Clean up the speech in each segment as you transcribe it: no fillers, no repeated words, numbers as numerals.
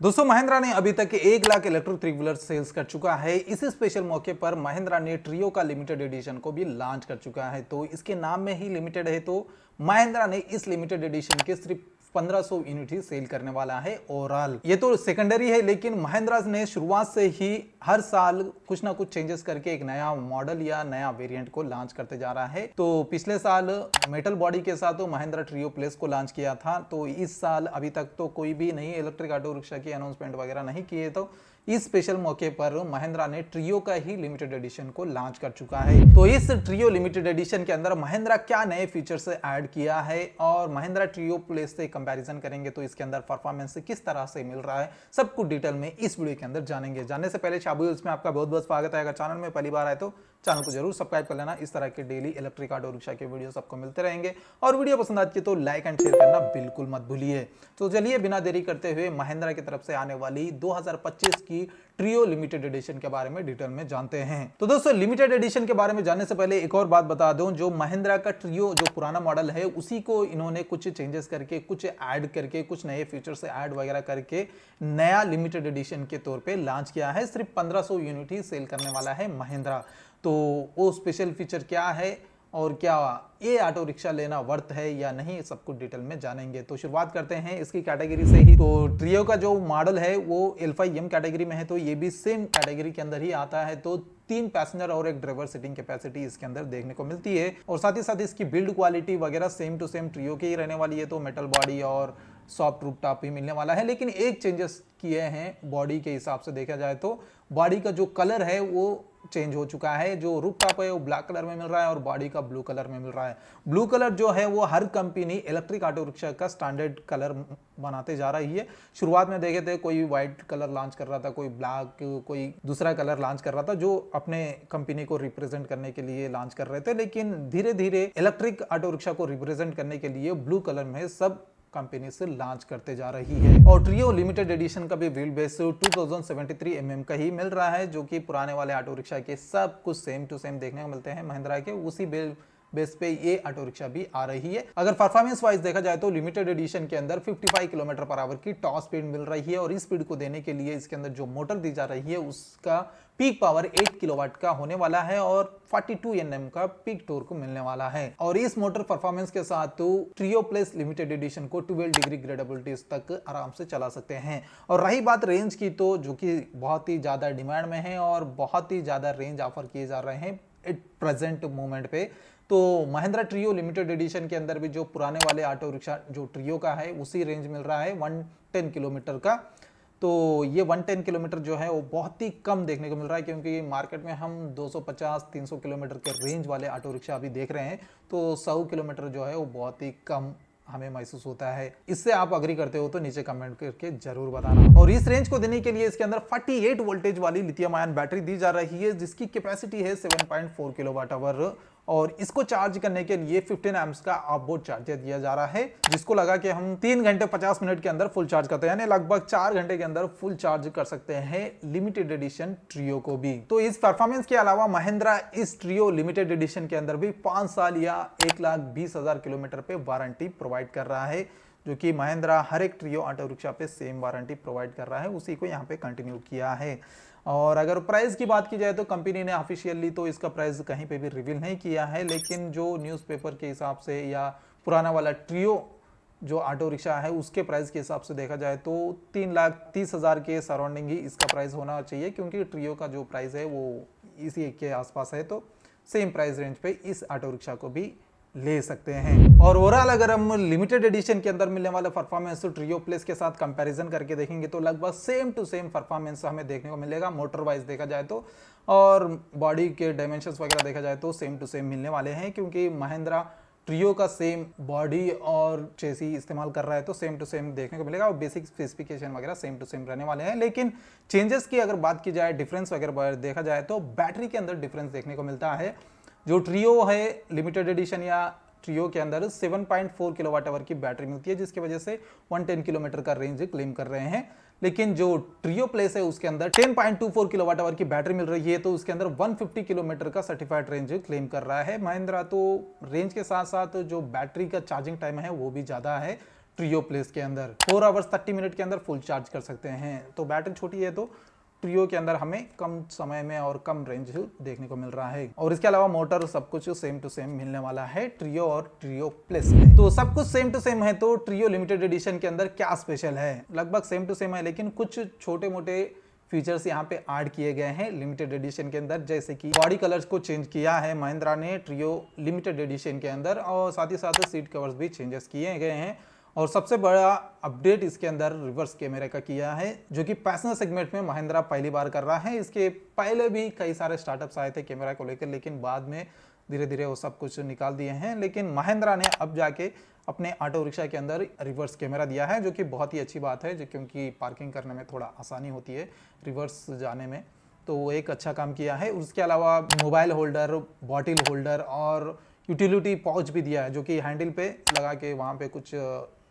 दोस्तों महिंद्रा ने अभी तक 1 lakh electric three wheeler sales कर चुका है। इसी स्पेशल मौके पर महिंद्रा ने ट्रियो का लिमिटेड एडिशन को भी लॉन्च कर चुका है। तो इसके नाम में ही लिमिटेड है, तो महिंद्रा ने इस लिमिटेड एडिशन के सिर्फ 1500 यूनिट ही सेल करने वाला है ओवरऑल। ये तो सेकेंडरी है, लेकिन महिंद्रा ने शुरुआत से ही हर साल कुछ ना कुछ चेंजेस करके एक नया मॉडल या नया वेरिएंट को लॉन्च करते जा रहा है। तो पिछले साल मेटल बॉडी के साथ तो महिंद्रा ट्रियो प्लस को लॉन्च किया था। तो इस साल अभी तक तो कोई भी नई इलेक्ट्रिक ऑटो रिक्शा की अनाउंसमेंट वगैरह नहीं किए। तो इस स्पेशल मौके पर महिंद्रा ने ट्रियो का ही लिमिटेड एडिशन को लॉन्च कर चुका है। तो इस ट्रियो लिमिटेड एडिशन के अंदर महिंद्रा क्या नए फीचर्स ऐड किया है और महिंद्रा ट्रियो प्लस से कंपैरिजन करेंगे तो इसके अंदर परफॉर्मेंस किस तरह से मिल रहा है, सब कुछ डिटेल में इस वीडियो के अंदर जानेंगे। जानने से पहले शाबू इसमें आपका बहुत बहुत स्वागत है। अगर चैनल में पहली बार आए तो चैनल को जरूर सब्सक्राइब कर लेना। इस तरह के डेली इलेक्ट्रिक ऑटो रिक्शा के वीडियो सबको मिलते रहेंगे और वीडियो पसंद आती है तो लाइक एंड शेयर करना बिल्कुल मत भूलिए। तो चलिए बिना देरी करते हुए महिंद्रा की तरफ से आने वाली 2025 की ट्रियो लिमिटेड एडिशन के बारे में डिटेल में जानते हैं। तो दोस्तों लिमिटेड एडिशन के बारे में जानने से पहले एक और बात बता दूं, जो महिंद्रा का ट्रियो जो पुराना मॉडल है उसी को इन्होंने कुछ चेंजेस करके, कुछ ऐड करके, कुछ नए फीचर्स ऐड वगैरह करके नया लिमिटेड एडिशन के तौर पे लॉन्च किया है। सिर्फ 1500 यूनिट ही सेल करने वाला है महिंद्रा। तो वो स्पेशल फीचर क्या है और क्या ये ऑटो रिक्शा लेना वर्थ है या नहीं, सब कुछ डिटेल में जानेंगे। तो शुरुआत करते हैं इसकी कैटेगरी से ही। तो ट्रियो का जो मॉडल है वो L5M कैटेगरी में है, तो ये भी सेम कैटेगरी के अंदर ही आता है। तो 3 पैसेंजर और एक ड्राइवर सीटिंग कैपेसिटी इसके अंदर देखने को मिलती है और साथ ही साथ इसकी बिल्ड क्वालिटी वगैरह सेम टू सेम ट्रियो की ही रहने वाली है। तो मेटल बॉडी और सॉफ्ट रूफ टॉप ही मिलने वाला है, लेकिन एक चेंजेस किए हैं बॉडी के हिसाब से देखा जाए तो बॉडी का जो कलर है वो चेंज हो चुका है। जो रूफ टॉप है वो ब्लैक कलर में मिल रहा है और बॉडी का ब्लू कलर में मिल रहा है। ब्लू कलर जो है वो हर कंपनी इलेक्ट्रिक ऑटो रिक्शा का स्टैंडर्ड कलर बनाते जा रही है। शुरुआत में देखे थे कोई व्हाइट कलर लॉन्च कर रहा था, कोई ब्लैक, कोई दूसरा कलर लॉन्च कर रहा था जो अपने कंपनी को रिप्रेजेंट करने के लिए लॉन्च कर रहे थे, लेकिन धीरे धीरे इलेक्ट्रिक ऑटो रिक्शा को रिप्रेजेंट करने के लिए ब्लू कलर में सब कंपनी से लॉन्च करते जा रही है। और ट्रियो लिमिटेड एडिशन का भी व्हील बेस 2073 mm का ही मिल रहा है, जो कि पुराने वाले ऑटो रिक्शा के सब कुछ सेम टू सेम देखने को मिलते हैं महिंद्रा के। उसी बेस पे ये ऑटो रिक्शा भी आ रही है। अगर परफॉर्मेंस वाइज देखा जाए तो लिमिटेड एडिशन के अंदर 55 किलोमीटर पर आवर की टॉप स्पीड मिल रही है और इस स्पीड को देने के लिए इसके अंदर जो मोटर दी जा रही है उसका पीक पावर 8 किलोवाट का होने वाला है और 42 Nm का पीक टॉर्क मिलने वाला है। और इस मोटर परफॉर्मेंस के साथ तो ट्रियो प्लस लिमिटेड एडिशन को 12 डिग्री ग्रेडेबिलिटी तक आराम से चला सकते हैं। और रही बात रेंज की, तो जो कि बहुत ही ज्यादा डिमांड में है और बहुत ही ज्यादा रेंज ऑफर किए जा रहे हैं एट प्रेजेंट मोमेंट पे। तो महिंद्रा ट्रियो लिमिटेड एडिशन के अंदर भी जो पुराने वाले ऑटो रिक्शा जो ट्रियो का है उसी रेंज मिल रहा है 110 किलोमीटर का। तो ये 110 किलोमीटर जो है वो बहुत ही कम देखने को मिल रहा है, क्योंकि मार्केट में हम 250-300 किलोमीटर के रेंज वाले ऑटो रिक्शा अभी देख रहे हैं। तो 100 किलोमीटर जो है वो बहुत ही कम हमें महसूस होता है। इससे आप अग्री करते हो तो नीचे कमेंट करके जरूर बताना। और इस रेंज को देने के लिए इसके अंदर 48 वोल्टेज वाली लिथियम आयन बैटरी दी जा रही है, जिसकी कैपेसिटी है 7.4 किलोवाट आवर। और इसको चार्ज करने के लिए 15 एम्प्स का ऑफबोर्ड चार्जर दिया जा रहा है, जिसको लगा कि हम 3 घंटे 50 मिनट के अंदर फुल चार्ज करते हैं, यानी लगभग 4 घंटे के अंदर फुल चार्ज कर सकते हैं लिमिटेड एडिशन ट्रियो को भी। तो इस परफॉर्मेंस के अलावा महिंद्रा इस ट्रियो लिमिटेड एडिशन के अंदर भी 5 साल या 1,20,000 किलोमीटर पे वारंटी प्रोवाइड कर रहा है, जो कि महिंद्रा हर एक ट्रियो ऑटो रिक्शा पे सेम वारंटी प्रोवाइड कर रहा है, उसी को यहाँ पे कंटिन्यू किया है। और अगर प्राइस की बात की जाए तो कंपनी ने ऑफिशियली तो इसका प्राइस कहीं पे भी रिवील नहीं किया है, लेकिन जो न्यूज़पेपर के हिसाब से या पुराना वाला ट्रियो जो ऑटो रिक्शा है उसके प्राइस के हिसाब से देखा जाए तो 3,30,000 के सराउंडिंग ही इसका प्राइस होना चाहिए, क्योंकि ट्रियो का जो प्राइस है वो इसी के आसपास है। तो सेम प्राइस रेंज पे इस ऑटो रिक्शा को भी ले सकते हैं। और ओवरऑल अगर हम लिमिटेड एडिशन के अंदर मिलने वाला परफॉर्मेंस तो ट्रियो प्लस के साथ कंपैरिजन करके देखेंगे तो लगभग सेम टू सेम परफॉर्मेंस हमें देखने को मिलेगा मोटर वाइज देखा जाए तो। और बॉडी के डायमेंशंस वगैरह देखा जाए तो सेम टू सेम मिलने वाले हैं, क्योंकि महिंद्रा ट्रियो का सेम बॉडी और चेसी इस्तेमाल कर रहा है, तो सेम टू सेम देखने को मिलेगा और बेसिक स्पेसिफिकेशन वगैरह सेम टू सेम रहने वाले हैं। लेकिन चेंजेस की अगर बात की जाए, डिफरेंस वगैरह देखा जाए तो बैटरी के अंदर डिफरेंस देखने को मिलता है। जो ट्रियो है लिमिटेड एडिशन या ट्रियो के अंदर 7.4 किलोवाट आवर की बैटरी मिलती है, जिसकी वजह से 110 किलोमीटर का रेंज क्लेम कर रहे हैं। लेकिन जो ट्रियो प्लस है उसके अंदर 10.24 किलोवाट आवर की बैटरी मिल रही है, तो उसके अंदर 150 किलोमीटर का सर्टिफाइड रेंज क्लेम कर रहा है महिंद्रा। तो रेंज के साथ साथ जो बैटरी का चार्जिंग टाइम है वो भी ज्यादा है। ट्रियो प्लेस के अंदर 4 आवर्स 30 मिनट के अंदर फुल चार्ज कर सकते हैं। तो बैटरी छोटी है तो ट्रियो के अंदर हमें कम समय में और कम रेंज देखने को मिल रहा है। और इसके अलावा मोटर सब कुछ सेम टू सेम मिलने वाला है ट्रियो और ट्रियो प्लस में। तो सब कुछ सेम टू सेम है, तो ट्रियो लिमिटेड एडिशन के अंदर क्या स्पेशल है? लगभग सेम टू सेम है, लेकिन कुछ छोटे मोटे फीचर्स यहाँ पे ऐड किए गए हैं लिमिटेड एडिशन के अंदर, जैसे कि बॉडी कलर्स को चेंज किया है महिंद्रा ने ट्रियो लिमिटेड एडिशन के अंदर, और साथ ही साथ सीट कवर्स भी चेंजेस किए गए हैं। और सबसे बड़ा अपडेट इसके अंदर रिवर्स कैमरे का किया है, जो कि पैसेंजर सेगमेंट में महिंद्रा पहली बार कर रहा है। इसके पहले भी कई सारे स्टार्टअप्स आए थे कैमरा को लेकर, लेकिन बाद में धीरे धीरे वो सब कुछ निकाल दिए हैं। लेकिन महिंद्रा ने अब जाके अपने ऑटो रिक्शा के अंदर रिवर्स कैमरा दिया है, जो कि बहुत ही अच्छी बात है, जो क्योंकि पार्किंग करने में थोड़ा आसानी होती है रिवर्स जाने में, तो वो एक अच्छा काम किया है। उसके अलावा मोबाइल होल्डर, बॉटल होल्डर और यूटिलिटी पाउच भी दिया है, जो कि हैंडल पे लगा के वहाँ पे कुछ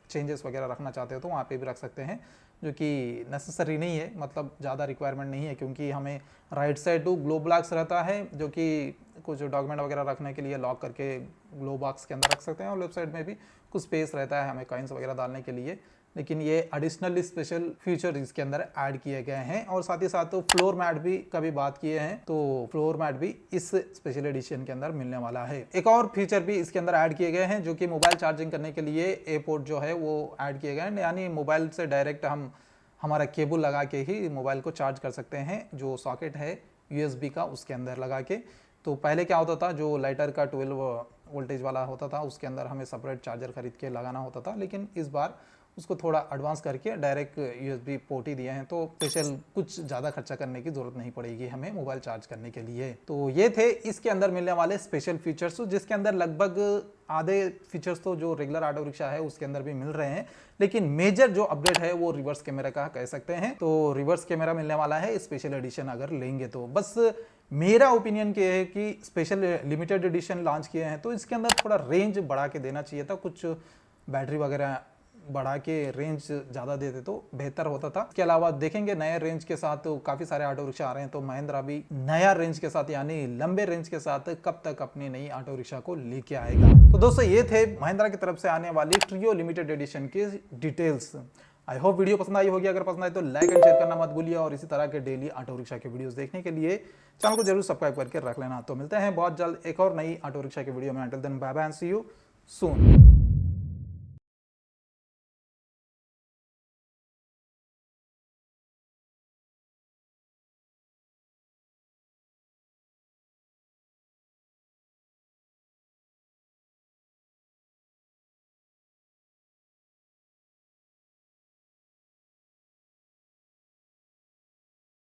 चेंजेस वगैरह रखना चाहते हो तो वहाँ पे भी रख सकते हैं, जो कि नेसेसरी नहीं है, मतलब ज़्यादा रिक्वायरमेंट नहीं है, क्योंकि हमें right side to glove box रहता है, जो कि कुछ डॉक्यूमेंट वगैरह रखने के लिए लॉक करके ग्लो बॉक्स के अंदर रख सकते हैं, और लेफ्ट साइड में भी कुछ स्पेस रहता है हमें कॉइन्स वगैरह डालने के लिए। लेकिन ये एडिशनल स्पेशल फीचर इसके अंदर ऐड किए गए हैं। और साथ ही साथ तो फ्लोर मैट भी कभी बात किए हैं, तो फ्लोर मैट भी इस स्पेशल एडिशन के अंदर मिलने वाला है। एक और फीचर भी इसके अंदर ऐड किए गए हैं, जो कि मोबाइल चार्जिंग करने के लिए ए पोर्ट जो है वो ऐड किए गए हैं, यानी मोबाइल से डायरेक्ट हम हमारा केबल लगा के ही मोबाइल को चार्ज कर सकते हैं, जो सॉकेट है USB का उसके अंदर लगा के। तो पहले क्या होता था, जो लाइटर का 12 वोल्टेज वाला होता था उसके अंदर हमें सेपरेट चार्जर खरीद के लगाना होता था, लेकिन इस बार उसको थोड़ा एडवांस करके डायरेक्ट USB पोर्ट ही दिए हैं, तो स्पेशल कुछ ज़्यादा खर्चा करने की ज़रूरत नहीं पड़ेगी हमें मोबाइल चार्ज करने के लिए। तो ये थे इसके अंदर मिलने वाले स्पेशल फीचर्स, जिसके अंदर लगभग आधे फीचर्स तो जो रेगुलर ऑटो रिक्शा है उसके अंदर भी मिल रहे हैं, लेकिन मेजर जो अपडेट है वो रिवर्स कैमरा का कह सकते हैं। तो रिवर्स कैमरा मिलने वाला है स्पेशल एडिशन अगर लेंगे तो। बस मेरा ओपिनियन ये है कि स्पेशल लिमिटेड एडिशन लॉन्च किए हैं तो इसके अंदर थोड़ा रेंज बढ़ा के देना चाहिए था, कुछ बैटरी वगैरह बढ़ा के रेंज ज़्यादा देते तो बेहतर होता था। इसके अलावा देखेंगे नए रेंज के साथ तो काफ़ी सारे ऑटो रिक्शा आ रहे हैं, तो महिंद्रा भी नया रेंज के साथ यानी लंबे रेंज के साथ कब तक अपनी नई ऑटो रिक्शा को लेके आएगा। तो दोस्तों ये थे महिंद्रा की तरफ से आने वाली ट्रियो लिमिटेड एडिशन की डिटेल्स। आई होप वीडियो पसंद आई होगी, अगर पसंद आई तो लाइक एंड शेयर करना मत भूलिए, और इसी तरह के डेली ऑटो रिक्शा के वीडियोस देखने के लिए चैनल को जरूर सब्सक्राइब करके रख लेना। तो मिलते हैं बहुत जल्द एक और नई ऑटो रिक्शा के वीडियो में। Until then bye bye and see you soon.